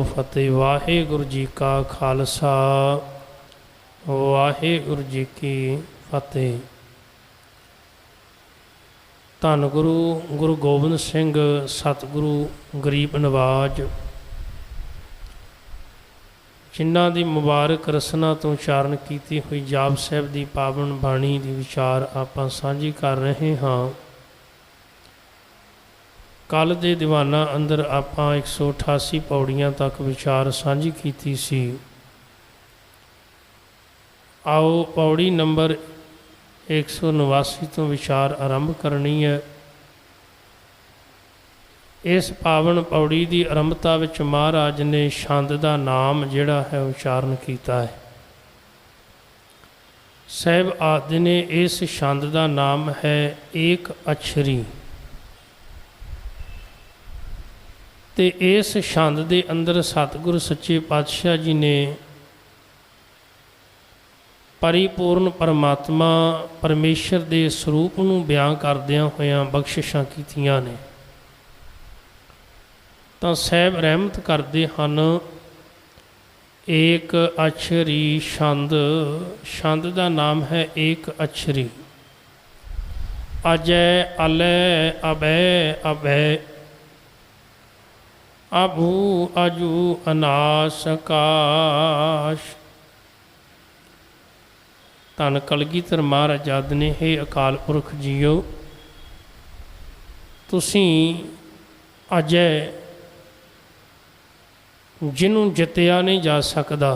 फतेह। वाहिगुरु जी का खालसा वाहिगुरु जी की फतेह। धन गुरु गुरु गोबिंद सिंह सतगुरु गरीब नवाज जिन्हां दी मुबारक रसना तो उचारण की हुई जाप साहिब की पावन बाणी की विचार आपां साझी कर रहे हाँ। कल दे दीवाना अंदर आपां 188 पौड़ियां तक विचार साझी की सी। आओ पौड़ी नंबर 189 तो विचार आरंभ करनी है। इस पावन पौड़ी की आरंभता विच महाराज ने छंद का नाम जिहड़ा है उचारण किया है। साहिब आदि ने इस छंद का नाम है एक अक्षरी। ते इस छंद के अंदर सतगुरु सच्चे पातशाह जी ने परिपूर्ण परमात्मा परमेश्वर के स्वरूप नूं बयान करदियां होइयां बख्शिशां कीतियां ने। तो साहिब रहमत करते हैं एक अक्षरी छंद। छंद का नाम है एक अक्षरी। अजय अलय अभय अभय अभू अजू अनास आकाश। धन कलगीधर महाराज आदि ने हे अकाल पुरख जीओ तुसी अजय जिन्हों जितया नहीं जा सकता,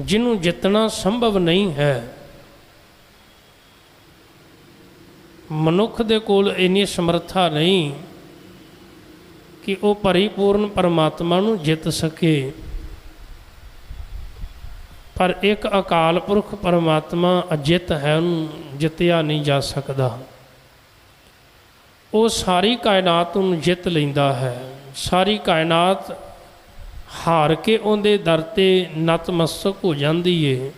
जिन्हों जितना संभव नहीं है, मनुख दे कोल इन्नी समर्था नहीं कि वह परिपूर्ण परमात्मा नूं जित सके। पर एक अकाल पुरख परमात्मा अजित है, उन्होंने जितया नहीं जा सकता। वो सारी कायनात उन्होंने जित लेंदा है। सारी कायनात हार के उनके दर ते नतमस्तक हो जाती है।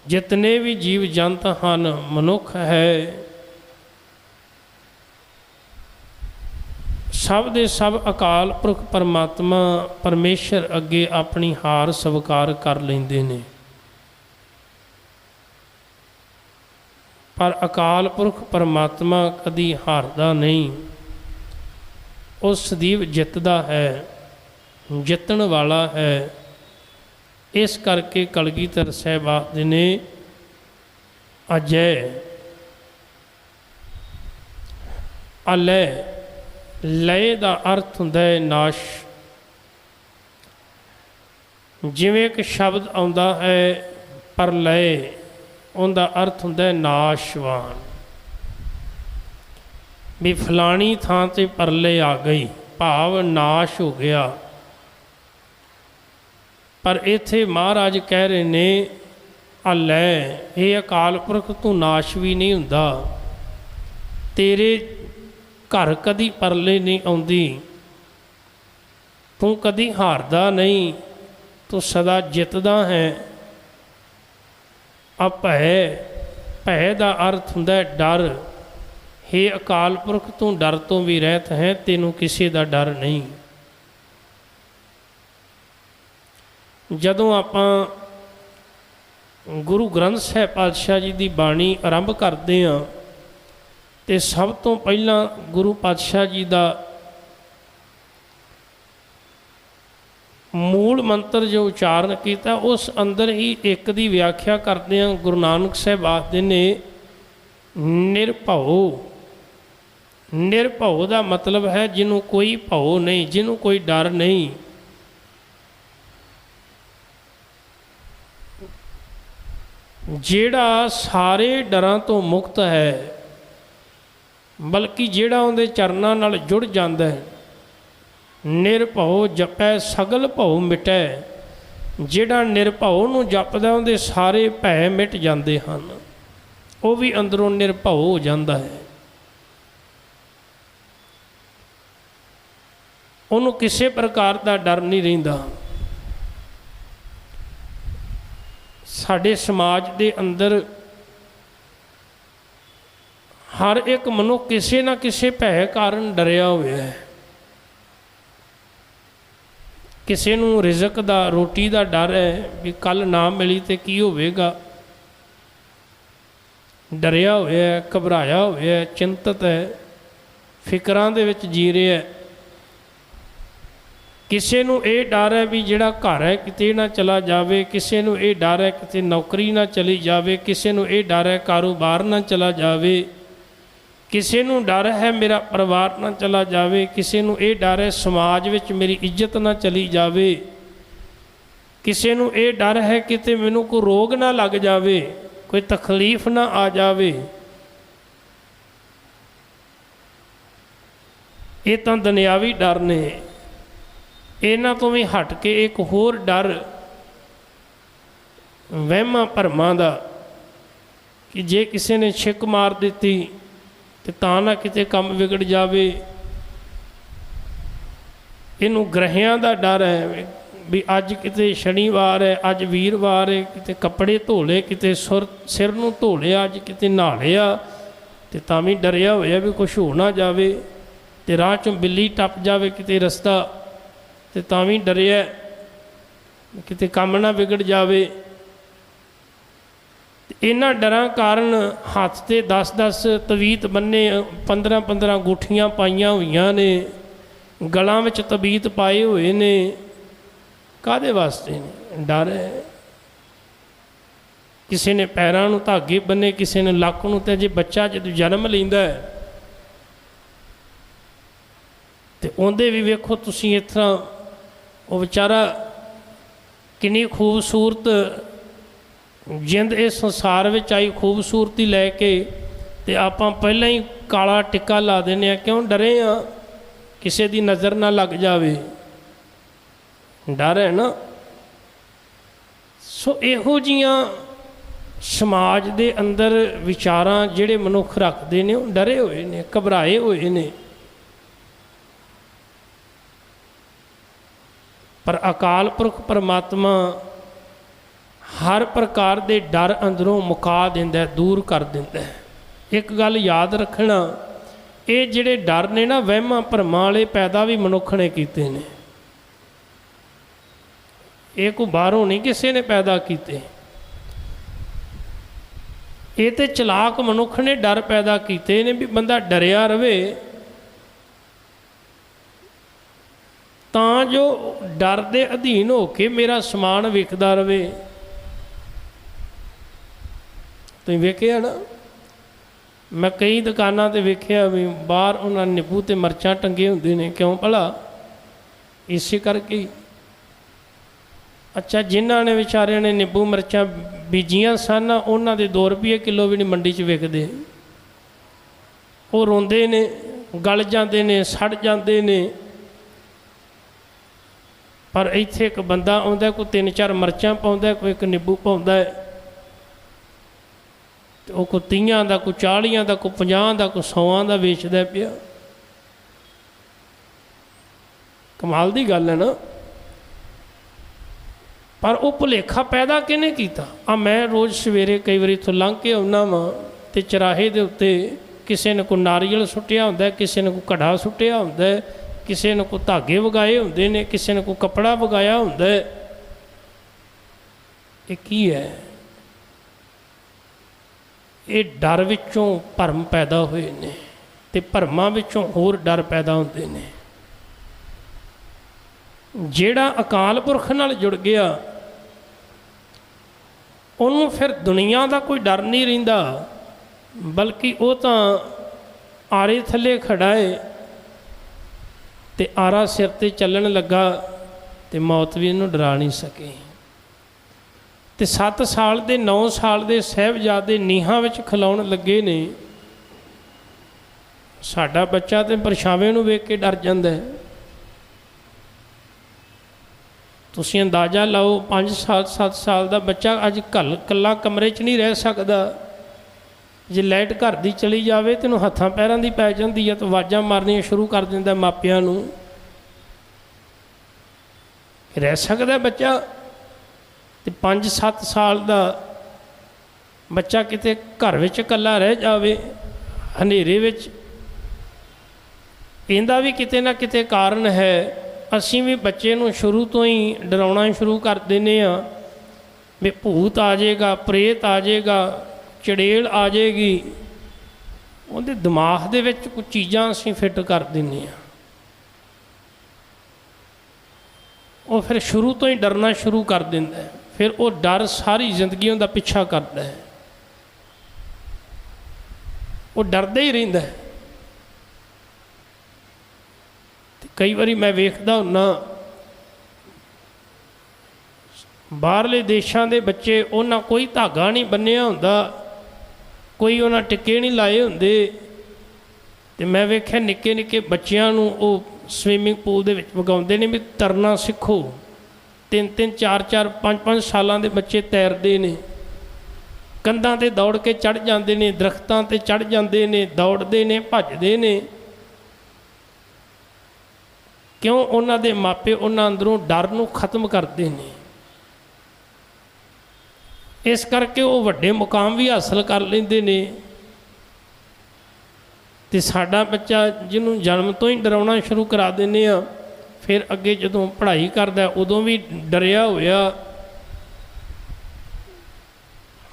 जितने भी जीव जंत हैं, मनुख है, सब दे सब अकाल पुरख परमात्मा परमेश्वर अगे अपनी हार स्वीकार कर लेंदे ने। पर अकाल पुरख परमात्मा कदी हारदा नहीं, वो सदैव जितदा है, जितण वाला है। इस करके कलगीधर साहिब आखदे ने अजय अलय। लय का अर्थ हुंदा है नाश। जिवें एक शब्द आउंदा है परलय, उनका अर्थ हुंदा है नाशवान। भी फलानी थां ते परलय आ गई, भाव नाश हो गया। पर इत्थे महाराज कह रहे ने अलय, ये अकाल पुरख तू नाश भी नहीं हुंदा। तेरे घर कदी परले नहीं आउंदी, तू कदी हारदा नहीं, तू सदा जितदा है। भय, भय का अर्थ हुंदा है डर। हे अकाल पुरख तू डर तो भी रहत है, तेनू किसी का डर नहीं। जदों आपां गुरु ग्रंथ साहिब पातशाह जी की बाणी आरंभ करते हैं तो सब तो पहला गुरु पातशाह जी का मूल मंत्र जो उचारण किया उस अंदर ही एक दी व्याख्या करते हैं। गुरु नानक साहब आखते ने निरभव। निरभव का मतलब है जिन्हों कोई भव नहीं, जिन्हों कोई डर नहीं। जेड़ा सारे डरां तो मुक्त है, बल्कि जेड़ा उनके चरनां नाल जुड़ जाता है। निरभव जपै सगल भव मिटै। जेड़ा निरभव नूं जपदा उनके सारे भय मिट जाते हैं, वो भी अंदरों निरभव हो जाता है। उन्होंने किसी प्रकार का डर नहीं रहिंदा। साडे समाज के अंदर हर एक मनुख किसी ना किसी भै कारण डरिया हुआ है। किसी नूं रिजक दा रोटी दा डर है भी कल ना मिली तो की होवेगा, डरिया हुआ है, घबराया हुआ है, चिंतित है, फिकरां दे विच जी रहा है। किसी नूं ये डर है भी जिहड़ा घर है किते ना चला जावे, किसी नूं ये डर है किते नौकरी ना चली जावे, किसी नूं ये डर है कारोबार ना चला जावे, किसी नूं डर है मेरा परिवार ना चला जावे, किसी नूं ये डर है समाज विच मेरी इज्जत ना चली जावे, किसी नूं ये डर है किते मैनूं कोई रोग ना लग जावे, कोई तकलीफ ना आ जावे। ये तो दुनियावी डर ने। इन्हां तो भी हट के एक होर डर वहमां भरमां दा कि जे किसी ने छिक मार दी तो तां ना किते काम विगड़ जावे। इनू ग्रहियां दा डर है भी अज किते शनिवार है, अज वीरवार है, किते कपड़े धो ले, किते सिर नूं धो लिया, अज किते नहा लिया तो तां भी डरिया होया भी कुछ हो ना जावे, तो राह चों बिल्ली टप जावे किते रस्ता तो तां भी डरिया किते काम ना बिगड़ जावे। इन्हां डरां कारण हत्थ ते 10-10 तवीत बन्ने, 15-15 गुठियां पाइयां हुईयां ने, गलां विच तबीत पाए हुए ने, काहदे वास्ते ने? डर है। किसी ने पैरां नूं धागे बन्ने, किसी ने लक्क नूं, ते जे बच्चा जदों जन्म लैंदा है तो उहदे भी वेखो तुसीं इस तरह वो बेचारा किन्नी खूबसूरत जिंद इस संसार में आई, खूबसूरती लैके तो आप पहला ही काला टिक्का ला देने, क्यों? डरे हाँ किसी की नज़र ना लग जाए, डर है ना। सो इहो जिहियां समाज दे अंदर विचारां जिहड़े मनुख रखते ने डरे हुए ने, घबराए हुए ने। पर अकाल पुरख परमात्मा हर प्रकार के डर अंदरों मुका दिंदा, दूर कर दिंदा। एक गल याद रखना, ये जिहड़े डर ने ना वहमां भरमां वाले पैदा भी मनुख ने कीते ने, ये कोई बाहरों नहीं किसी ने पैदा कीते। ये तो चलाक मनुख ने डर पैदा कीते ने भी बंदा डरिया रहे तां जो डर दे अधीन हो के मेरा समान विकदा रहे। तुसीं वेखिआ ना, मैं कई दुकानां ते वेखिआ भी बाहर उन्हां नींबू ते मिर्चां टंगे हुंदे ने, क्यों भला? इसे करके। अच्छा, जिन्हां ने विचारिਆਂ ने नींबू मिर्चां बीजियां सन उन्हां दे 2 रुपये किलो भी नहीं मंडी च विकदे, वो रोंदे ने, गल जांदे ने, सड़ जांदे ने। पर इत्थे एक बंदा आउंदा, कोई 3-4 मिर्चां पाउंदा, कोई एक नींबू पाउंदा है, तो वो कोई 30 का, कोई 40 का, कोई 50 का, कोई 100 का वेचदा पिया। कमाल की गल है ना। पर वो भुलेखा पैदा किहने कीता? मैं रोज़ सवेरे कई बार इत्थों लंघ के आउंदा वां ते चराहे दे उत्ते किसी ने कोई नारियल सुट्टिया हुंदा, किसी ने कोई घड़ा सुट्टिया हुंदा, किसी ने कोई धागे वगाए होंदे ने, किसी ने कोई कपड़ा वगाया होंदा है। ये की है? ये डर विचों भरम पैदा होए ने ते भरमां विचों होर डर पैदा होंदे ने। जिहड़ा अकाल पुरख नाल जुड़ गया उन्होंने फिर दुनिया का कोई डर नहीं रहिंदा, बल्कि वो तो आरे थले खड़ा है ते आरा सिर ते चलन लगा ते मौत भी इन्हूं डरा नहीं सके। ते 7 साल दे 9 साल दे साहिबजादे नीहां विच खिलाउण लगे ने। साडा बच्चा तो परछावें नूं वेख के डर जांदा है। तुसीं अंदाज़ा लाओ 5 साल 7 साल का बच्चा अज कल्ला कमरे च नहीं रह सकता। जे लाइट घर की चली जाए तो हत्थां पैरां दी पै जांदी है, तो आवाज़ां मारनियां शुरू कर दिंदा मापियां नूं। रह सकता बच्चा? तो 5-7 साल का बच्चा किते घर विच कल्ला रह जावे, ਹਨੇਰੇ ਵਿੱਚ ਇਹਦਾ ਵੀ ਕਿਤੇ ਨਾ ਕਿਤੇ ਕਾਰਨ ਹੈ। ਅਸੀਂ ਵੀ ਬੱਚੇ ਨੂੰ ਸ਼ੁਰੂ ਤੋਂ ਹੀ ਡਰਾਉਣਾ ਸ਼ੁਰੂ ਕਰ ਦਿੰਦੇ ਹਾਂ ਵੀ ਭੂਤ ਆ ਜਾਏਗਾ, ਪ੍ਰੇਤ ਆ ਜਾਏਗਾ, ਚੜੇਲ ਆ ਜਾਏਗੀ। ਉਹਦੇ ਦਿਮਾਗ ਦੇ ਵਿੱਚ ਕੁਝ ਚੀਜ਼ਾਂ ਅਸੀਂ ਫਿੱਟ ਕਰ ਦਿੰਦੇ ਹਾਂ। ਉਹ ਫਿਰ ਸ਼ੁਰੂ ਤੋਂ ਹੀ ਡਰਨਾ ਸ਼ੁਰੂ ਕਰ ਦਿੰਦਾ ਹੈ। ਫਿਰ ਉਹ ਡਰ ਸਾਰੀ ਜ਼ਿੰਦਗੀ ਉਹਦਾ ਪਿੱਛਾ ਕਰਦਾ ਹੈ। ਉਹ ਡਰਦਾ ਹੀ ਰਹਿੰਦਾ ਹੈ। ਤੇ ਕਈ ਵਾਰੀ ਮੈਂ ਵੇਖਦਾ ਹੁੰਦਾ ਬਾਹਰਲੇ ਦੇਸ਼ਾਂ ਦੇ ਬੱਚੇ, ਉਹਨਾਂ ਕੋਈ ਧਾਗਾ ਨਹੀਂ ਬੰਨਿਆ ਹੁੰਦਾ, ਕੋਈ ਉਹਨਾਂ ਟਿੱਕੇ ਨਹੀਂ ਲਾਏ ਹੁੰਦੇ। ਤੇ ਮੈਂ ਵੇਖਿਆ ਨਿੱਕੇ ਨਿੱਕੇ ਬੱਚਿਆਂ ਨੂੰ ਉਹ ਸਵੀਮਿੰਗ ਪੂਲ ਦੇ ਵਿੱਚ ਵਗਾਉਂਦੇ ਨੇ ਵੀ ਤਰਨਾ ਸਿੱਖੋ। 3-3, 4-4, 5-5 ਸਾਲਾਂ ਦੇ ਬੱਚੇ ਤੈਰਦੇ ਨੇ, ਕੰਧਾਂ 'ਤੇ ਦੌੜ ਕੇ ਚੜ੍ਹ ਜਾਂਦੇ ਨੇ, ਦਰਖਤਾਂ 'ਤੇ ਚੜ੍ਹ ਜਾਂਦੇ ਨੇ, ਦੌੜਦੇ ਨੇ, ਭੱਜਦੇ ਨੇ। ਕਿਉਂ? ਉਹਨਾਂ ਦੇ ਮਾਪੇ ਉਹਨਾਂ ਅੰਦਰੋਂ ਡਰ ਨੂੰ ਖਤਮ ਕਰਦੇ ਨੇ। ਇਸ ਕਰਕੇ ਉਹ ਵੱਡੇ ਮੁਕਾਮ ਵੀ ਹਾਸਲ ਕਰ ਲੈਂਦੇ ਨੇ। ਤੇ ਸਾਡਾ ਬੱਚਾ ਜਿਹਨੂੰ ਜਨਮ ਤੋਂ ਹੀ ਡਰਾਉਣਾ ਸ਼ੁਰੂ ਕਰਾ ਦਿੰਦੇ ਆ, ਫਿਰ ਅੱਗੇ ਜਦੋਂ ਪੜ੍ਹਾਈ ਕਰਦਾ ਉਦੋਂ ਵੀ ਡਰਿਆ ਹੋਇਆ,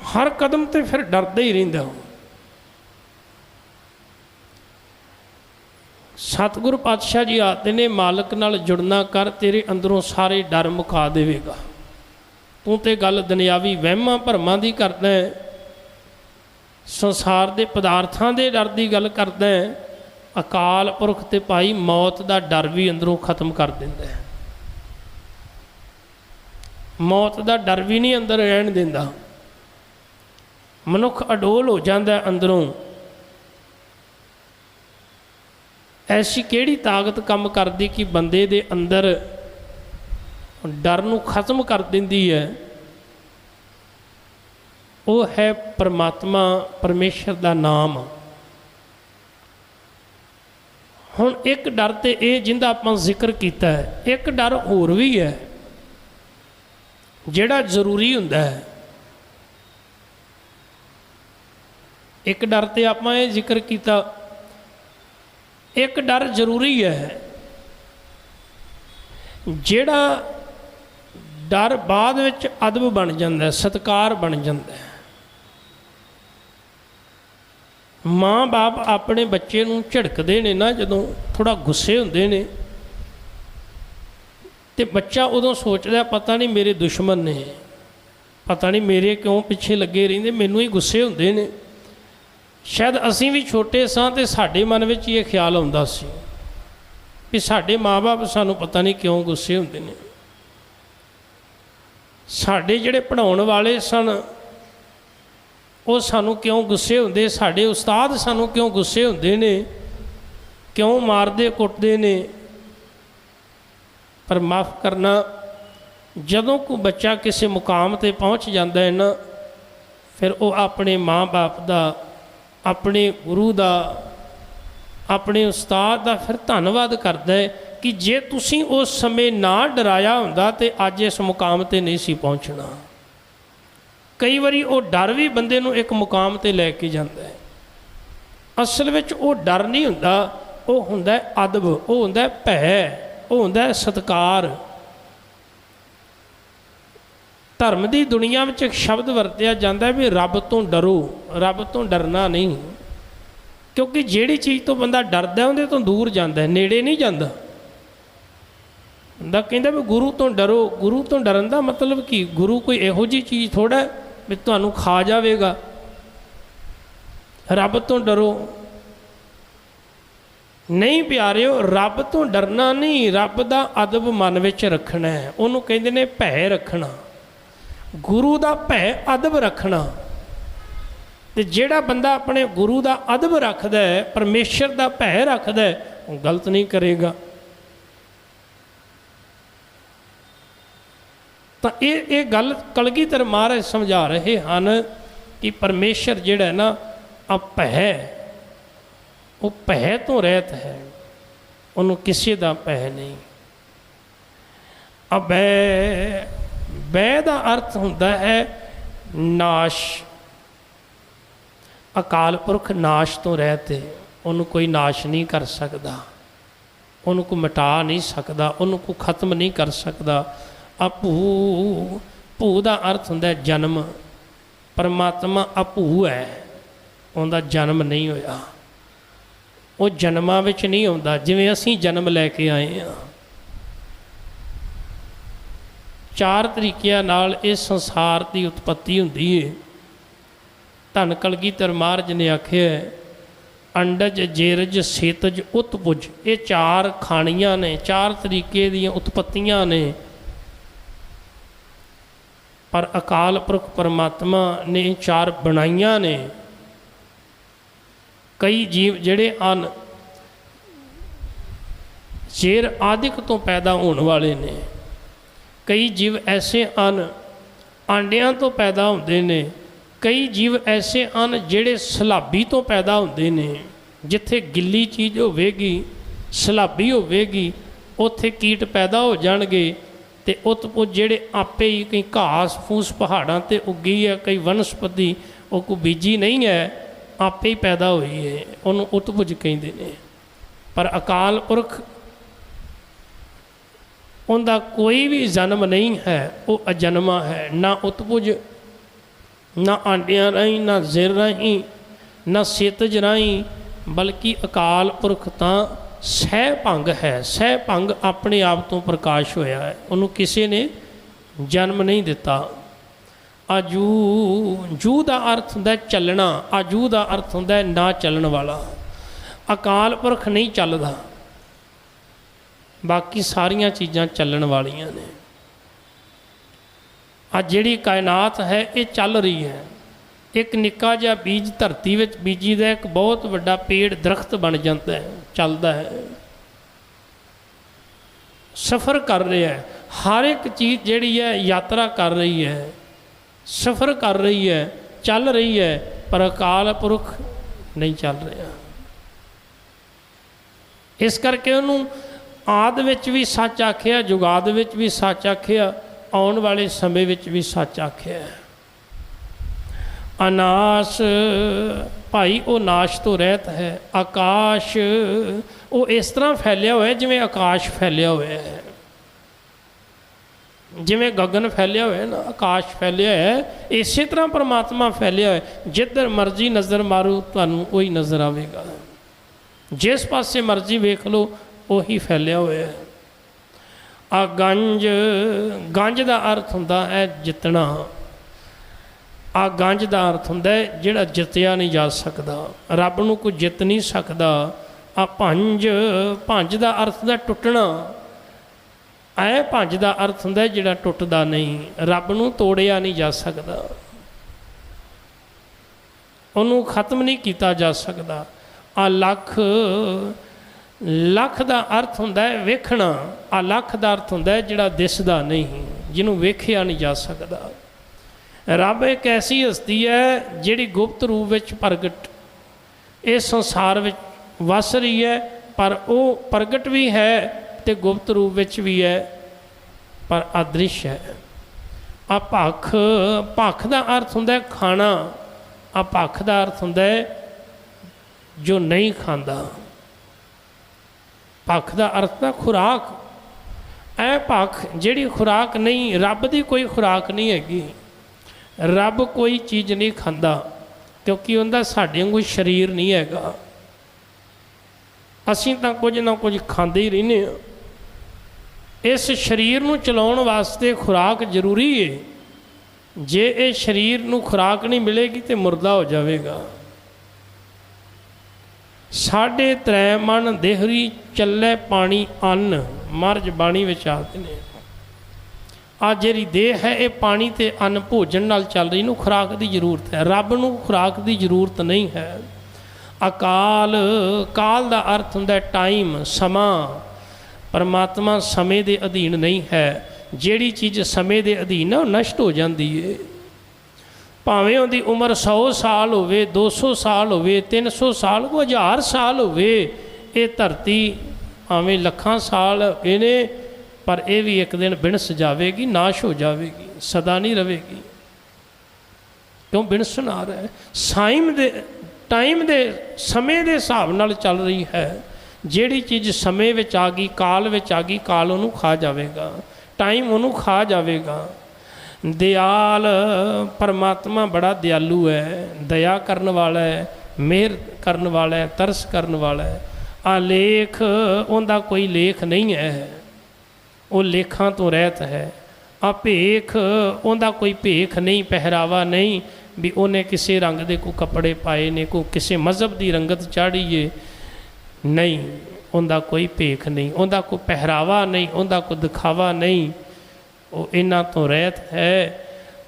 ਹਰ ਕਦਮ 'ਤੇ ਫਿਰ ਡਰਦਾ ਹੀ ਰਹਿੰਦਾ। ਸਤਿਗੁਰੂ ਪਾਤਸ਼ਾਹ ਜੀ ਆਖਦੇ ਨੇ, ਮਾਲਕ ਨਾਲ ਜੁੜਨਾ ਕਰ, ਤੇਰੇ ਅੰਦਰੋਂ ਸਾਰੇ ਡਰ ਮੁਕਾ ਦੇਵੇਗਾ। ਤੂੰ ਤੇ ਗੱਲ ਦੁਨਿਆਵੀ ਵਹਿਮਾਂ ਭਰਮਾਂ ਦੀ ਕਰਦਾ ਹੈ, ਸੰਸਾਰ ਦੇ ਪਦਾਰਥਾਂ ਦੇ ਡਰ ਦੀ ਗੱਲ ਕਰਦਾ ਹੈ। ਅਕਾਲ ਪੁਰਖ ਤੇ ਭਾਈ ਮੌਤ ਦਾ ਡਰ ਵੀ ਅੰਦਰੋਂ ਖਤਮ ਕਰ ਦਿੰਦਾ ਹੈ। ਮੌਤ ਦਾ ਡਰ ਵੀ ਨਹੀਂ ਅੰਦਰ ਰਹਿਣ ਦਿੰਦਾ। ਮਨੁੱਖ ਅਡੋਲ ਹੋ ਜਾਂਦਾ ਅੰਦਰੋਂ। ਐਸੀ ਕਿਹੜੀ ਤਾਕਤ ਕੰਮ ਕਰਦੀ ਕਿ ਬੰਦੇ ਦੇ ਅੰਦਰ ਡਰ ਨੂੰ ਖਤਮ ਕਰ ਦਿੰਦੀ ਹੈ? ਉਹ ਹੈ ਪਰਮਾਤਮਾ, ਪਰਮੇਸ਼ਰ ਦਾ ਨਾਮ। ਹੁਣ ਇੱਕ ਡਰ ਤੇ ਇਹ ਜਿਹਦਾ ਆਪਾਂ ਜ਼ਿਕਰ ਕੀਤਾ ਹੈ, ਇੱਕ ਡਰ ਹੋਰ ਵੀ ਹੈ ਜਿਹੜਾ ਜ਼ਰੂਰੀ ਹੁੰਦਾ ਹੈ। ਇੱਕ ਡਰ ਤੇ ਆਪਾਂ ਇਹ ਜ਼ਿਕਰ ਕੀਤਾ, ਇੱਕ ਡਰ ਜ਼ਰੂਰੀ ਹੈ ਜਿਹੜਾ ਡਰ ਬਾਅਦ ਵਿੱਚ ਅਦਬ ਬਣ ਜਾਂਦਾ, ਸਤਿਕਾਰ ਬਣ ਜਾਂਦਾ। ਮਾਂ ਬਾਪ ਆਪਣੇ ਬੱਚੇ ਨੂੰ ਝਿੜਕਦੇ ਨੇ ਨਾ, ਜਦੋਂ ਥੋੜ੍ਹਾ ਗੁੱਸੇ ਹੁੰਦੇ ਨੇ, ਤੇ ਬੱਚਾ ਉਦੋਂ ਸੋਚਦਾ ਪਤਾ ਨਹੀਂ ਮੇਰੇ ਦੁਸ਼ਮਣ ਨੇ, ਪਤਾ ਨਹੀਂ ਮੇਰੇ ਕਿਉਂ ਪਿੱਛੇ ਲੱਗੇ ਰਹਿੰਦੇ, ਮੈਨੂੰ ਹੀ ਗੁੱਸੇ ਹੁੰਦੇ ਨੇ। ਸ਼ਾਇਦ ਅਸੀਂ ਵੀ ਛੋਟੇ ਸਾਂ ਤੇ ਸਾਡੇ ਮਨ ਵਿੱਚ ਇਹ ਖਿਆਲ ਆਉਂਦਾ ਸੀ ਵੀ ਸਾਡੇ ਮਾਂ ਬਾਪ ਸਾਨੂੰ ਪਤਾ ਨਹੀਂ ਕਿਉਂ ਗੁੱਸੇ ਹੁੰਦੇ ਨੇ। ਸਾਡੇ ਜਿਹੜੇ ਪੜ੍ਹਾਉਣ ਵਾਲੇ ਸਨ ਉਹ ਸਾਨੂੰ ਕਿਉਂ ਗੁੱਸੇ ਹੁੰਦੇ, ਸਾਡੇ ਉਸਤਾਦ ਸਾਨੂੰ ਕਿਉਂ ਗੁੱਸੇ ਹੁੰਦੇ ਨੇ, ਕਿਉਂ ਮਾਰਦੇ ਕੁੱਟਦੇ ਨੇ। ਪਰ ਮਾਫ਼ ਕਰਨਾ, ਜਦੋਂ ਕੋਈ ਬੱਚਾ ਕਿਸੇ ਮੁਕਾਮ 'ਤੇ ਪਹੁੰਚ ਜਾਂਦਾ ਹੈ ਨਾ, ਫਿਰ ਉਹ ਆਪਣੇ ਮਾਂ ਬਾਪ ਦਾ, ਆਪਣੇ ਗੁਰੂ ਦਾ, ਆਪਣੇ ਉਸਤਾਦ ਦਾ ਫਿਰ ਧੰਨਵਾਦ ਕਰਦਾ ਹੈ ਕਿ ਜੇ ਤੁਸੀਂ ਉਸ ਸਮੇਂ ਨਾ ਡਰਾਇਆ ਹੁੰਦਾ ਤੇ ਅੱਜ ਇਸ ਮੁਕਾਮ 'ਤੇ ਨਹੀਂ ਸੀ ਪਹੁੰਚਣਾ। ਕਈ ਵਾਰੀ ਉਹ ਡਰ ਵੀ ਬੰਦੇ ਨੂੰ ਇੱਕ ਮੁਕਾਮ 'ਤੇ ਲੈ ਕੇ ਜਾਂਦਾ ਹੈ। ਅਸਲ ਵਿੱਚ ਉਹ ਡਰ ਨਹੀਂ ਹੁੰਦਾ, ਉਹ ਹੁੰਦਾ ਅਦਬ, ਉਹ ਹੁੰਦਾ ਭੈ, ਉਹ ਹੁੰਦਾ ਸਤਿਕਾਰ। ਧਰਮ ਦੀ ਦੁਨੀਆ ਵਿੱਚ ਇੱਕ ਸ਼ਬਦ ਵਰਤਿਆ ਜਾਂਦਾ ਵੀ ਰੱਬ ਤੋਂ ਡਰੋ। ਰੱਬ ਤੋਂ ਡਰਨਾ ਨਹੀਂ, ਕਿਉਂਕਿ ਜਿਹੜੀ ਚੀਜ਼ ਤੋਂ ਬੰਦਾ ਡਰਦਾ ਉਹਦੇ ਤੋਂ ਦੂਰ ਜਾਂਦਾ, ਨੇੜੇ ਨਹੀਂ ਜਾਂਦਾ। ਬੰਦਾ ਕਹਿੰਦਾ ਵੀ ਗੁਰੂ ਤੋਂ ਡਰੋ। ਗੁਰੂ ਤੋਂ ਡਰਨ ਦਾ ਮਤਲਬ ਕੀ? ਗੁਰੂ ਕੋਈ ਇਹੋ ਜਿਹੀ ਚੀਜ਼ ਥੋੜ੍ਹਾ ਵੀ ਤੁਹਾਨੂੰ ਖਾ ਜਾਵੇਗਾ। ਰੱਬ ਤੋਂ ਡਰੋ ਨਹੀਂ ਪਿਆਰਿਓ, ਰੱਬ ਤੋਂ ਡਰਨਾ ਨਹੀਂ, ਰੱਬ ਦਾ ਅਦਬ ਮਨ ਵਿੱਚ ਰੱਖਣਾ ਹੈ। ਉਹਨੂੰ ਕਹਿੰਦੇ ਨੇ ਭੈ ਰੱਖਣਾ, ਗੁਰੂ ਦਾ ਭੈ ਅਦਬ ਰੱਖਣਾ। ਤੇ ਜਿਹੜਾ ਬੰਦਾ ਆਪਣੇ ਗੁਰੂ ਦਾ ਅਦਬ ਰੱਖਦਾ ਹੈ, ਪਰਮੇਸ਼ਰ ਦਾ ਭੈ ਰੱਖਦਾ ਹੈ, ਉਹ ਗਲਤ ਨਹੀਂ ਕਰੇਗਾ। ਤਾਂ ਇਹ ਗੱਲ ਕਲਗੀਧਰ ਮਹਾਰਾਜ ਸਮਝਾ ਰਹੇ ਹਨ ਕਿ ਪਰਮੇਸ਼ਰ ਜਿਹੜਾ ਨਾ ਭੈ, ਉਹ ਭੈ ਤੋਂ ਰਹਿਤ ਹੈ, ਉਹਨੂੰ ਕਿਸੇ ਦਾ ਭੈ ਨਹੀਂ। ਅਭੈ, ਬੈ ਦਾ ਅਰਥ ਹੁੰਦਾ ਹੈ ਨਾਸ਼। ਅਕਾਲ ਪੁਰਖ ਨਾਸ਼ ਤੋਂ ਰਹਿਤ ਹੈ, ਉਹਨੂੰ ਕੋਈ ਨਾਸ਼ ਨਹੀਂ ਕਰ ਸਕਦਾ, ਉਹਨੂੰ ਕੋਈ ਮਿਟਾ ਨਹੀਂ ਸਕਦਾ, ਉਹਨੂੰ ਕੋਈ ਖਤਮ ਨਹੀਂ ਕਰ ਸਕਦਾ। ਅਭੂ, ਭੂ ਦਾ ਅਰਥ ਹੁੰਦਾ ਜਨਮ। ਪਰਮਾਤਮਾ ਅਭੂ ਹੈ, ਉਹਦਾ ਜਨਮ ਨਹੀਂ ਹੋਇਆ, ਉਹ ਜਨਮਾਂ ਵਿੱਚ ਨਹੀਂ ਆਉਂਦਾ ਜਿਵੇਂ ਅਸੀਂ ਜਨਮ ਲੈ ਕੇ ਆਏ ਹਾਂ। ਚਾਰ ਤਰੀਕਿਆਂ ਨਾਲ ਇਸ ਸੰਸਾਰ ਦੀ ਉਤਪੱਤੀ ਹੁੰਦੀ ਹੈ। ਧੰਨ ਕਲਗੀਧਰ ਮਹਾਰਾਜ ਨੇ ਆਖਿਆ ਅੰਡਜ, ਜੇਰਜ, ਸੇਤਜ, ਉਤਪੁਜ, ਇਹ ਚਾਰ ਖਾਣੀਆਂ ਨੇ, ਚਾਰ ਤਰੀਕੇ ਦੀਆਂ ਉਤਪੱਤੀਆਂ ਨੇ। ਪਰ ਅਕਾਲ ਪੁਰਖ ਪਰਮਾਤਮਾ ਨੇ ਚਾਰ ਬਣਾਈਆਂ ਨੇ। ਕਈ ਜੀਵ ਜਿਹੜੇ ਹਨ ਜ਼ੇਰ ਆਦਿਕ ਤੋਂ ਪੈਦਾ ਹੋਣ ਵਾਲੇ ਨੇ, ਕਈ ਜੀਵ ਐਸੇ ਹਨ ਆਂਡਿਆਂ ਤੋਂ ਪੈਦਾ ਹੁੰਦੇ ਨੇ, ਕਈ ਜੀਵ ਐਸੇ ਹਨ ਜਿਹੜੇ ਸਲਾਬੀ ਤੋਂ ਪੈਦਾ ਹੁੰਦੇ ਨੇ। ਜਿੱਥੇ ਗਿੱਲੀ ਚੀਜ਼ ਹੋਵੇਗੀ, ਸਲਾਬੀ ਹੋਵੇਗੀ, ਉੱਥੇ ਕੀਟ ਪੈਦਾ ਹੋ ਜਾਣਗੇ। ਅਤੇ ਉਤਪੁਜ ਜਿਹੜੇ ਆਪੇ ਹੀ ਕਈ ਘਾਸ ਫੂਸ ਪਹਾੜਾਂ 'ਤੇ ਉੱਗੀ ਹੈ, ਕਈ ਵਨਸਪਤੀ ਉਹ ਕੋਈ ਬੀਜੀ ਨਹੀਂ ਹੈ, ਆਪੇ ਹੀ ਪੈਦਾ ਹੋਈ ਹੈ, ਉਹਨੂੰ ਉਤਪੁਜ ਕਹਿੰਦੇ ਨੇ। ਪਰ ਅਕਾਲ ਪੁਰਖ ਉਹਦਾ ਕੋਈ ਵੀ ਜਨਮ ਨਹੀਂ ਹੈ, ਉਹ ਅਜਨਮਾ ਹੈ। ਨਾ ਉਤਪੁਜ, ਨਾ ਆਂਡਿਆਂ ਰਾਹੀਂ, ਨਾ ਜ਼ੇਰ ਰਾਹੀਂ, ਨਾ ਸੇਤਜ ਰਾਹੀਂ, ਬਲਕਿ ਅਕਾਲ ਪੁਰਖ ਤਾਂ ਸਹਿ ਭੰਗ ਹੈ। ਸਹਿ ਭੰਗ ਆਪਣੇ ਆਪ ਤੋਂ ਪ੍ਰਕਾਸ਼ ਹੋਇਆ ਹੈ, ਉਹਨੂੰ ਕਿਸੇ ਨੇ ਜਨਮ ਨਹੀਂ ਦਿੱਤਾ। ਆਜੂ, ਜੂ ਦਾ ਅਰਥ ਹੁੰਦਾ ਚੱਲਣਾ, ਆਜੂ ਦਾ ਅਰਥ ਹੁੰਦਾ ਨਾ ਚੱਲਣ ਵਾਲਾ। ਅਕਾਲ ਪੁਰਖ ਨਹੀਂ ਚੱਲਦਾ, ਬਾਕੀ ਸਾਰੀਆਂ ਚੀਜ਼ਾਂ ਚੱਲਣ ਵਾਲੀਆਂ ਨੇ। ਅੱਜ ਜਿਹੜੀ ਕਾਇਨਾਤ ਹੈ ਇਹ ਚੱਲ ਰਹੀ ਹੈ। ਇੱਕ ਨਿੱਕਾ ਜਿਹਾ ਬੀਜ ਧਰਤੀ ਵਿੱਚ ਬੀਜੀ ਦਾ ਇੱਕ ਬਹੁਤ ਵੱਡਾ ਪੇੜ ਦਰਖਤ ਬਣ ਜਾਂਦਾ ਹੈ, ਚੱਲਦਾ ਹੈ, ਸਫ਼ਰ ਕਰ ਰਿਹਾ ਹੈ। ਹਰ ਇੱਕ ਚੀਜ਼ ਜਿਹੜੀ ਹੈ ਯਾਤਰਾ ਕਰ ਰਹੀ ਹੈ, ਸਫ਼ਰ ਕਰ ਰਹੀ ਹੈ, ਚੱਲ ਰਹੀ ਹੈ, ਪਰ ਅਕਾਲ ਪੁਰਖ ਨਹੀਂ ਚੱਲ ਰਿਹਾ। ਇਸ ਕਰਕੇ ਉਹਨੂੰ ਆਦਿ ਵਿੱਚ ਵੀ ਸੱਚ ਆਖਿਆ, ਜੁਗਾਦ ਵਿੱਚ ਵੀ ਸੱਚ ਆਖਿਆ, ਆਉਣ ਵਾਲੇ ਸਮੇਂ ਵਿੱਚ ਵੀ ਸੱਚ ਆਖਿਆ। ਅਨਾਸ਼, ਭਾਈ ਉਹ ਨਾਸ਼ ਤੋਂ ਰਹਿਤ ਹੈ। ਆਕਾਸ਼, ਉਹ ਇਸ ਤਰ੍ਹਾਂ ਫੈਲਿਆ ਹੋਇਆ ਜਿਵੇਂ ਆਕਾਸ਼ ਫੈਲਿਆ ਹੋਇਆ ਹੈ, ਜਿਵੇਂ ਗਗਨ ਫੈਲਿਆ ਹੋਇਆ ਨਾ, ਆਕਾਸ਼ ਫੈਲਿਆ ਹੈ, ਇਸੇ ਤਰ੍ਹਾਂ ਪਰਮਾਤਮਾ ਫੈਲਿਆ ਹੋਇਆ। ਜਿੱਧਰ ਮਰਜ਼ੀ ਨਜ਼ਰ ਮਾਰੋ ਤੁਹਾਨੂੰ ਉਹੀ ਨਜ਼ਰ ਆਵੇਗਾ, ਜਿਸ ਪਾਸੇ ਮਰਜ਼ੀ ਵੇਖ ਲਓ ਉਹੀ ਫੈਲਿਆ ਹੋਇਆ ਹੈ। ਆ ਗੰਜ, ਗੰਜ ਦਾ ਅਰਥ ਹੁੰਦਾ ਹੈ ਜਿੱਤਣਾ। ਆ ਗੰਜ ਦਾ ਅਰਥ ਹੁੰਦਾ ਹੈ ਜਿਹੜਾ ਜਿੱਤਿਆ ਨਹੀਂ ਜਾ ਸਕਦਾ, ਰੱਬ ਨੂੰ ਕੋਈ ਜਿੱਤ ਨਹੀਂ ਸਕਦਾ। ਆ ਭੰਜ, ਭੰਜ ਦਾ ਅਰਥ ਹੁੰਦਾ ਟੁੱਟਣਾ। ਐ ਭੰਜ ਦਾ ਅਰਥ ਹੁੰਦਾ ਜਿਹੜਾ ਟੁੱਟਦਾ ਨਹੀਂ, ਰੱਬ ਨੂੰ ਤੋੜਿਆ ਨਹੀਂ ਜਾ ਸਕਦਾ, ਉਹਨੂੰ ਖਤਮ ਨਹੀਂ ਕੀਤਾ ਜਾ ਸਕਦਾ। ਆ ਲੱਖ, ਲੱਖ ਦਾ ਅਰਥ ਹੁੰਦਾ ਹੈ ਵੇਖਣਾ। ਆ ਲੱਖ ਦਾ ਅਰਥ ਹੁੰਦਾ ਹੈ ਜਿਹੜਾ ਦਿਸਦਾ ਨਹੀਂ, ਜਿਹਨੂੰ ਵੇਖਿਆ ਨਹੀਂ ਜਾ ਸਕਦਾ। ਰੱਬ ਇੱਕ ਐਸੀ ਹਸਤੀ ਹੈ ਜਿਹੜੀ ਗੁਪਤ ਰੂਪ ਵਿੱਚ ਪ੍ਰਗਟ ਇਸ ਸੰਸਾਰ ਵਿੱਚ ਵਸ ਰਹੀ ਹੈ, ਪਰ ਉਹ ਪ੍ਰਗਟ ਵੀ ਹੈ ਅਤੇ ਗੁਪਤ ਰੂਪ ਵਿੱਚ ਵੀ ਹੈ, ਪਰ ਅਦ੍ਰਿਸ਼ ਹੈ। ਆ ਭੱਖ, ਭੱਖ ਦਾ ਅਰਥ ਹੁੰਦਾ ਖਾਣਾ। ਆ ਭੱਖ ਦਾ ਅਰਥ ਹੁੰਦਾ ਜੋ ਨਹੀਂ ਖਾਂਦਾ। ਭੱਖ ਦਾ ਅਰਥ ਹੈ ਖੁਰਾਕ। ਇਹ ਭੱਖ ਜਿਹੜੀ ਖੁਰਾਕ ਨਹੀਂ, ਰੱਬ ਦੀ ਕੋਈ ਖੁਰਾਕ ਨਹੀਂ ਹੈਗੀ। ਰੱਬ ਕੋਈ ਚੀਜ਼ ਨਹੀਂ ਖਾਂਦਾ, ਕਿਉਂਕਿ ਉਹਦਾ ਸਾਡੇ ਵਾਂਗੂ ਸਰੀਰ ਨਹੀਂ ਹੈਗਾ। ਅਸੀਂ ਤਾਂ ਕੁਝ ਨਾ ਕੁਝ ਖਾਂਦੇ ਹੀ ਰਹਿੰਦੇ ਹਾਂ। ਇਸ ਸਰੀਰ ਨੂੰ ਚਲਾਉਣ ਵਾਸਤੇ ਖੁਰਾਕ ਜ਼ਰੂਰੀ ਹੈ। ਜੇ ਇਹ ਸਰੀਰ ਨੂੰ ਖੁਰਾਕ ਨਹੀਂ ਮਿਲੇਗੀ ਤਾਂ ਮੁਰਦਾ ਹੋ ਜਾਵੇਗਾ। ਸਾਢੇ ਤ੍ਰੈ ਮਨ ਦੇਹਰੀ ਚੱਲੇ ਪਾਣੀ ਅੰਨ, ਮਹਾਰਾਜ ਬਾਣੀ ਵਿੱਚ ਆਖਦੇ ਨੇ। ਆ ਜਿਹੜੀ ਦੇਹ ਹੈ ਇਹ ਪਾਣੀ ਅਤੇ ਅੰਨ ਭੋਜਨ ਨਾਲ ਚੱਲ ਰਹੀ, ਇਹਨੂੰ ਖੁਰਾਕ ਦੀ ਜ਼ਰੂਰਤ ਹੈ। ਰੱਬ ਨੂੰ ਖੁਰਾਕ ਦੀ ਜ਼ਰੂਰਤ ਨਹੀਂ ਹੈ। ਅਕਾਲ, ਕਾਲ ਦਾ ਅਰਥ ਹੁੰਦਾ ਟਾਈਮ, ਸਮਾਂ। ਪਰਮਾਤਮਾ ਸਮੇਂ ਦੇ ਅਧੀਨ ਨਹੀਂ ਹੈ। ਜਿਹੜੀ ਚੀਜ਼ ਸਮੇਂ ਦੇ ਅਧੀਨ ਹੈ ਉਹ ਨਸ਼ਟ ਹੋ ਜਾਂਦੀ ਹੈ। ਭਾਵੇਂ ਉਹਦੀ ਉਮਰ 100 ਸਾਲ ਹੋਵੇ, 200 ਸਾਲ ਹੋਵੇ, 300 ਸਾਲ, 1000 ਸਾਲ ਹੋਵੇ। ਇਹ ਧਰਤੀ ਭਾਵੇਂ ਲੱਖਾਂ ਸਾਲ ਇਹਨੇ, ਪਰ ਇਹ ਵੀ ਇੱਕ ਦਿਨ ਬਿਣਸ ਜਾਵੇਗੀ, ਨਾਸ਼ ਹੋ ਜਾਵੇਗੀ, ਸਦਾ ਨਹੀਂ ਰਵੇਗੀ। ਕਿਉਂ ਬਿਣਸਣ ਆ ਰਿਹਾ ਹੈ। ਸਾਈਮ ਦੇ टाइम दे समय दे हिसाब नाल चल रही है। जिहड़ी चीज़ समय विच आ गई, काल विच आ गई, काल उहनूं खा जावेगा, टाइम उहनूं खा जावेगा। दयाल परमात्मा बड़ा दयालु है, दया करन वाला है, मेहर करन वाला है, तरस करन वाला है। आ लेख उहदा कोई लेख नहीं है, वो लेखां तो रहत है। आ भेख उहदा कोई भेख नहीं, पहरावा नहीं भी उन्हें किसी रंग दे को कपड़े पाए ने, को किसी मज़हब की रंगत चाढ़ी है, नहीं, उनका कोई भेख नहीं, उनका कोई पहरावा नहीं, उनका कोई दिखावा नहीं, वो इन्हां तो रहत है।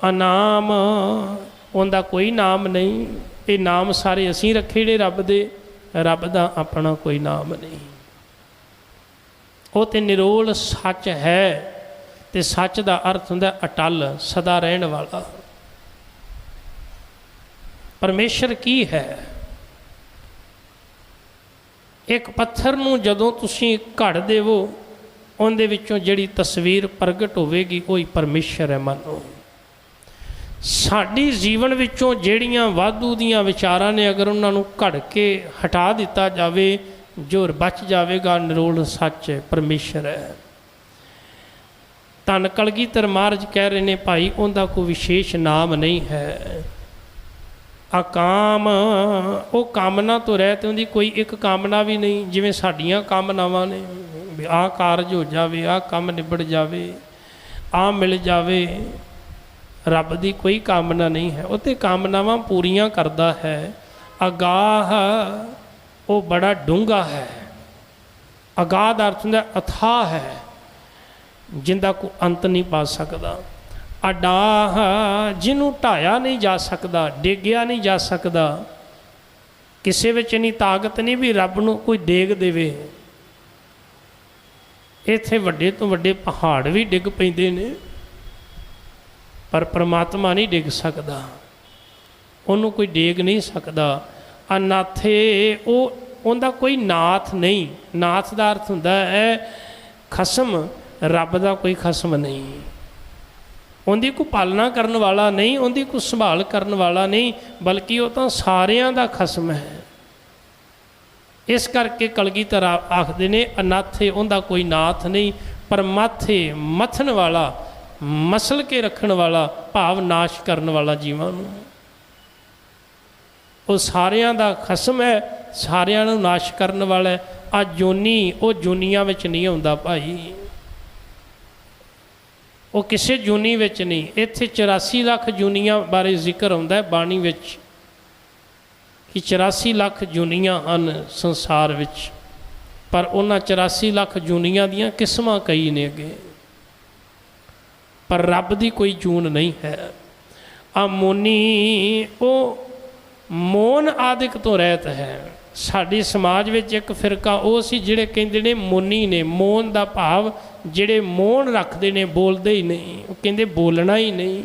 अनाम उनका कोई नाम नहीं, ये नाम सारे असीं रखे ने रब दे, रब दा अपना कोई नाम नहीं। वो तो निरोल सच है, तो सच का अर्थ हुंदा अटल, सदा रहन वाला। परमेश्वर की है? एक पत्थर नूं जदों तुसीं घड़ देवो, उहदे विचों जिहड़ी तस्वीर प्रगट होवेगी वही परमेश्वर है। मानो साडी जीवन विचों जिहड़ियां वाधू दीयां विचारां ने, अगर उन्हां नूं घड़ के हटा दिता जावे, जो बच जावेगा निरोल सच है, परमेश्वर है। धन कलगीधर महाराज कह रहे ने, भाई उनका कोई विशेष नाम नहीं है। अकाम वो कामना तो रहते, उनकी कोई एक कामना भी नहीं, जिवें साडियां कामनावां ने, आ कारज हो जावे, आ काम निबड़ जावे, आ मिल जावे। रब की कोई कामना नहीं है, वो तो कामनावां पूरियां करता है। अगाह वो बड़ा डूंगा है, अगाह दा अर्थ हुंदा अथाह है, जिंदा को अंत नहीं पा सकता। अडाह जिन्हों ढाया नहीं जा सकता, डेगिया नहीं जा सकता, किसी विच इन्नी ताकत नहीं भी रब नूं कोई डेग देवे। इत्थे वड्डे तो वड्डे पहाड़ भी डिग पैंदे ने, पर परमात्मा नहीं डिग सकता, उन्होंने कोई डेग नहीं सकता। अनाथे वो उनका कोई नाथ नहीं, नाथ का अर्थ हुंदा है खसम, रब का कोई खसम नहीं, उनकी को पालना करने वाला नहीं, उनकी को संभाल करने वाला नहीं, बल्कि वो तो सारियां दा खसम है। इस करके कलगीधर आखदे ने, अनाथे उनका कोई नाथ नहीं, पर माथे मथन वाला, मसल के रखने वाला, भाव नाश करने वाला जीवां नूं, वो सारियां दा खसम है, सारियां नूं नाश करने वाला है। आ जोनी वो जोनियां विच नहीं आउंदा भाई, वो किसी जूनी विच नहीं। इत्थे 84 लाख जूनियां बारे जिक्र आउंदा है बाणी विच कि 84 लाख जूनियां हन संसार विच, पर उन्हां 84 लाख जूनियां दियां किस्मां कई ने अगे, पर रब दी कोई जून नहीं है। आ मोनी वो मोन आदिक तो रहत है। साडी समाज विच एक फिरका वो सी जिहड़े कहंदे ने मोनी ने, मोन दा भाव जिहड़े मोन रखते ने, बोलते ही नहीं, वो कहंदे बोलना ही नहीं,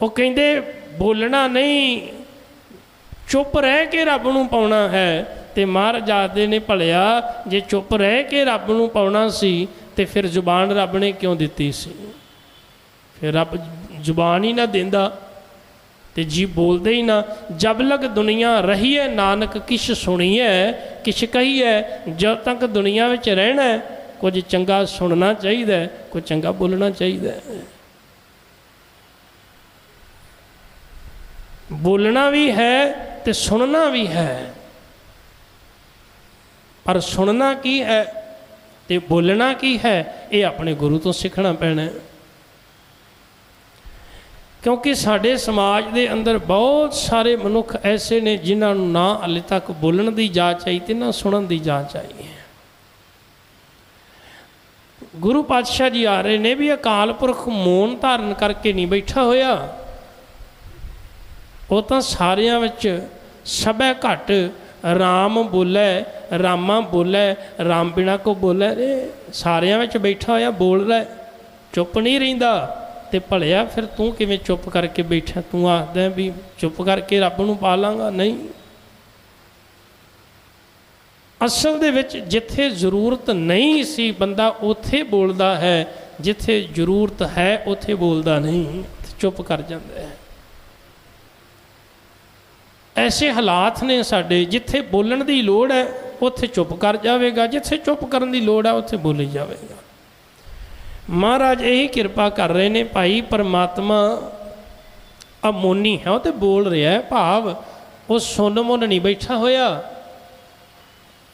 वो कहंदे बोलना नहीं, चुप रह के रब नूं पाउणा है। तो महाराज आखदे ने, भलिया जे चुप रह के रब नूं पाउणा सी ते फिर जुबान रब ने क्यों दिती सी? फिर रब जुबान ही ना देंदा ते जी बोलते ही ना। जब लग दुनिया रही है नानक किश सुनिए किश कहिए, जब तक दुनिया में रहना है कुछ चंगा सुनना चाहिए, कुछ चंगा बोलना चाहिए। बोलना भी है तो सुनना भी है, पर सुनना की है तो बोलना की है, ये अपने गुरु तो सीखना पैना है। क्योंकि साढ़े समाज के अंदर बहुत सारे मनुख ऐसे ने जिन्होंने ना हाले तक बोलने की जाच आई तो ना सुनने की जाच आई है। गुरु पातशाह जी आ रहे ने भी अकाल पुरख मौन धारण करके नहीं बैठा होया, वो तो सारियां विच सबै घट राम बोलै, रामा बोलै, राम बिना को बोलै, सारियां विच बैठा होया बोल रहा है, चुप नहीं रहिंदा। ते भलिया फिर तू किवें चुप करके बैठा? तू आखदा भी चुप करके रब नूं पा लांगा? नहीं। असल दे विच जिथे जरूरत नहीं सी बंदा उथे बोलदा है, जिथे जरूरत है उथे बोलदा नहीं, चुप कर जांदा है। ऐसे हालात ने साडे, जिथे बोलण की लोड़ है उत्थे चुप कर जाएगा, जिथे चुप करन की लोड़ है उत्थे बोली जाएगा। महाराज यही कृपा कर रहे हैं। भाई परमात्मा अमोनी है, वो तो बोल रहा है, भाव वो सुन मुन नहीं बैठा होया,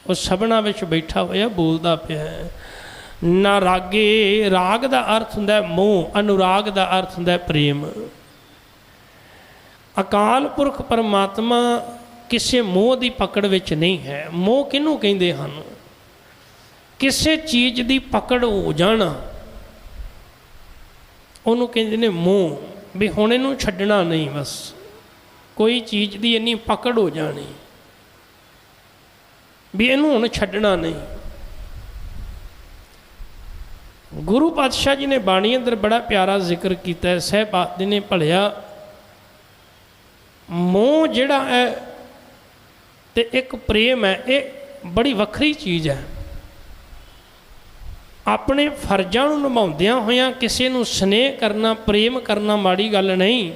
वो सबना विच बैठा होया बोलता पिया है। ना रागे, राग का अर्थ हुंदा है मोह, अनुराग का अर्थ हुंदा है प्रेम। अकाल पुरख परमात्मा किसी मोह की पकड़ विच नहीं है। मोह किनू कहिंदे हन? किसी चीज़ की पकड़ हो जाना उन्होंने कहते ने मोह। भी हुण इहनूं छड्डना नहीं, बस कोई चीज़ की इन्नी पकड़ हो जानी भी इहनूं हुण छड्डना नहीं। गुरु पातशाह जी ने बाणी अंदर बड़ा प्यारा जिक्र किया है। सहबादी ने भलिया मोह जिहड़ा है ते एक प्रेम है, ये बड़ी वखरी चीज़ है। अपने फर्जां नूं निभाउंदियां होइयां किसी नूं स्नेह करना, प्रेम करना माड़ी गल नहीं,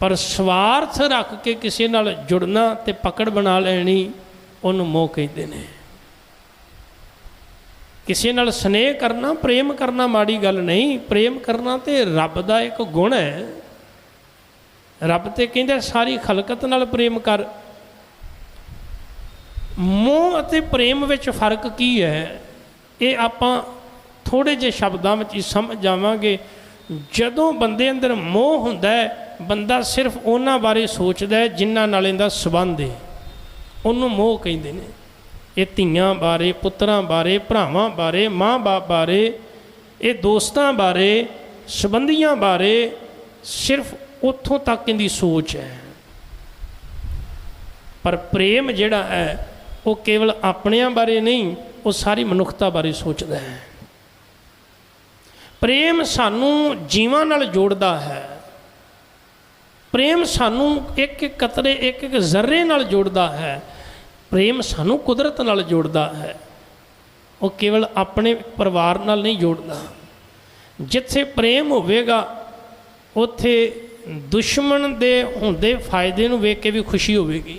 पर स्वार्थ रख के किसी नाल जुड़ना ते पकड़ बना लैनी उन्हूं मोह कहते हैं। किसी नाल स्नेह करना, प्रेम करना माड़ी गल नहीं। प्रेम करना तो रब का एक गुण है। रब तो कहंदा सारी खलकत नाल प्रेम कर। मोह अते प्रेम विच फर्क की है, ये आपां थोड़े जे शब्दां विच ही समझ जावांगे। जदों बंदे अंदर मोह हुंदा है, बंदा सिर्फ उन्हां बारे सोचदा है जिन्हां नाल इहदा संबंध है, उहनूं मोह कहंदे ने। ये धीआं बारे, पुत्रां बारे, भरावां बारे, माँ बाप बारे, ये दोस्तां बारे, संबंधियां बारे, सिर्फ उत्थों तक इहदी सोच है। पर प्रेम जिहड़ा है वो केवल अपनिਆਂ बारे नहीं, वो सारी मनुखता बारे सोचता है। प्रेम सानू जीवां नाल जोड़दा है। प्रेम सानू एक एक कतरे, एक एक जर्रे नाल जोड़दा है। प्रेम सानू कुदरत नाल जोड़दा है। वो केवल अपने परिवार नाल नहीं जोड़दा। जिथे प्रेम होवेगा उत्थे दुश्मन दे हुंदे फायदे नूं वेख के भी खुशी होवेगी,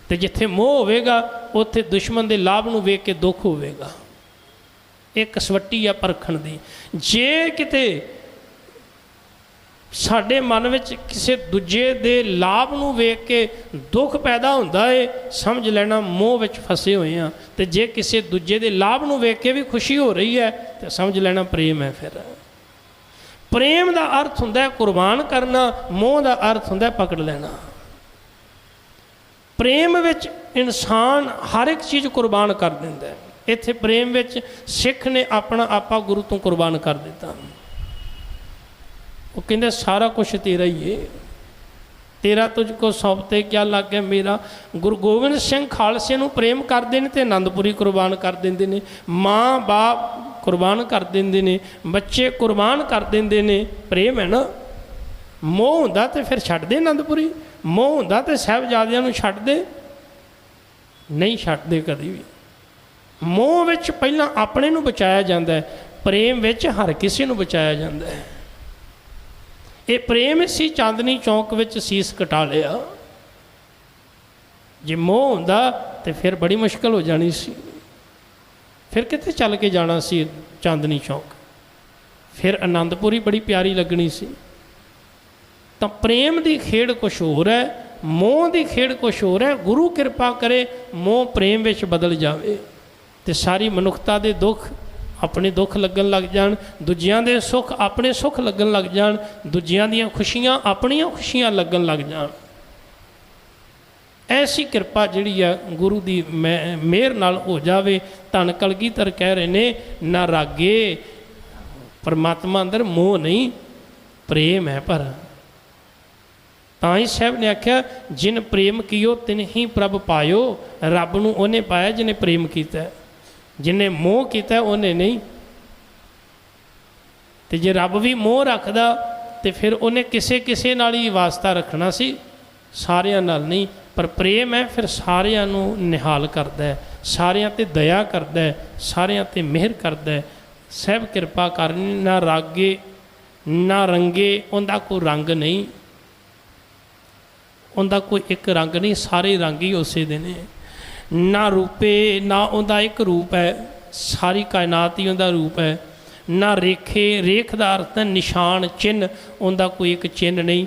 तो जिथे मोह होवेगा उत्थे दुश्मन के लाभ नूं वेख के दुख होवेगा। एक कसवट्टी आ परखण दी। जे किते साडे मन विच किसी दूजे दे लाभ नूं वेख के दुख पैदा हुंदा है, समझ लेना मोह विच फसे हुए हैं। तो जे किसी दूजे दे लाभ नूं वेख के भी खुशी हो रही है, तो समझ लेना प्रेम है। फिर प्रेम का अर्थ हुंदा है कुर्बान करना, मोह का अर्थ हुंदा है पकड़ लेना। प्रेम विच इंसान हर एक चीज़ कुर्बान कर दिंदा है। इत्थे प्रेम विच सिख ने अपना आपा गुरु तो कुर्बान कर दिता। वो कहंदे सारा कुछ तेरा ही है, तेरा तुझको सौंपते क्या लग गया मेरा। गुरु गोबिंद सिंह खालसे नूं प्रेम करते हैं तो आनंदपुरी कुर्बान कर देंदे ने, माँ बाप कुर्बान कर देंदे ने, बच्चे कुर्बान कर देंदे ने। प्रेम है ना। मोह हुंदा तो फिर छड्ड दे आनंदपुरी, मोह हुंदा तो साहिबजादियां नूं छड्ड दे, नहीं छड्डदे कदी भी। मोह विच पहलां अपने नूं बचाया जाता है, प्रेम विच हर किसी नूं बचाया जाता है। ये प्रेम सी चांदनी चौक विच सीस कटा लिया। जे मोह हुंदा तो फिर बड़ी मुश्किल हो जानी सी, फिर कित्थे चल के जाना सी चांदनी चौक, फिर आनंदपुरी बड़ी प्यारी लगनी सी। तो प्रेम की खेड़ कुछ होर है, मोह की खेड़ कुछ होर है। गुरु कृपा करे मोह प्रेम विच बदल जाए तो सारी मनुखता के दुख अपने दुख लगन लग जान, दूजियां दे सुख अपने सुख लगन लग जान, दूजियां दियां खुशियां अपनियां खुशियां लगन लग जान। ऐसी कृपा जिहड़ी है गुरु की मेहर नाल हो जावे। धन कलगीधर कह रहे ने, ना रागे परमात्मा अंदर मोह नहीं, प्रेम है। पर ताई साहब ने आख्या जिन प्रेम कियो तिन ही प्रभ पायो। रब नूं उहने पाया जिन्हें प्रेम किया, जिन्हें मोह किया उन्हें नहीं। तो जे रब भी मोह रखदा तो फिर उन्हें किसे किसे नाल ही वास्ता रखना सी, सारियां नाल नहीं। पर प्रेम है फिर सारियां नूं निहाल करदा है, सारियां ते दया करदा है, सारियां ते मेहर करदा है। सब कृपा करनी, ना रागे ना रंगे, उनका कोई रंग नहीं। ਉਹਦਾ ਕੋਈ ਇੱਕ ਰੰਗ ਨਹੀਂ, ਸਾਰੇ ਰੰਗ ਹੀ ਉਸੇ ਦੇ ਨੇ। ਨਾ ਰੂਪੇ, ਨਾ ਉਹਦਾ ਇੱਕ ਰੂਪ ਹੈ, ਸਾਰੀ ਕਾਇਨਾਤ ਹੀ ਉਹਦਾ ਰੂਪ ਹੈ। ਨਾ ਰੇਖੇ, ਰੇਖ ਦਾ ਅਰਥ ਹੈ ਨਿਸ਼ਾਨ, ਚਿੰਨ੍ਹ, ਉਹਦਾ ਕੋਈ ਇੱਕ ਚਿੰਨ੍ਹ ਨਹੀਂ।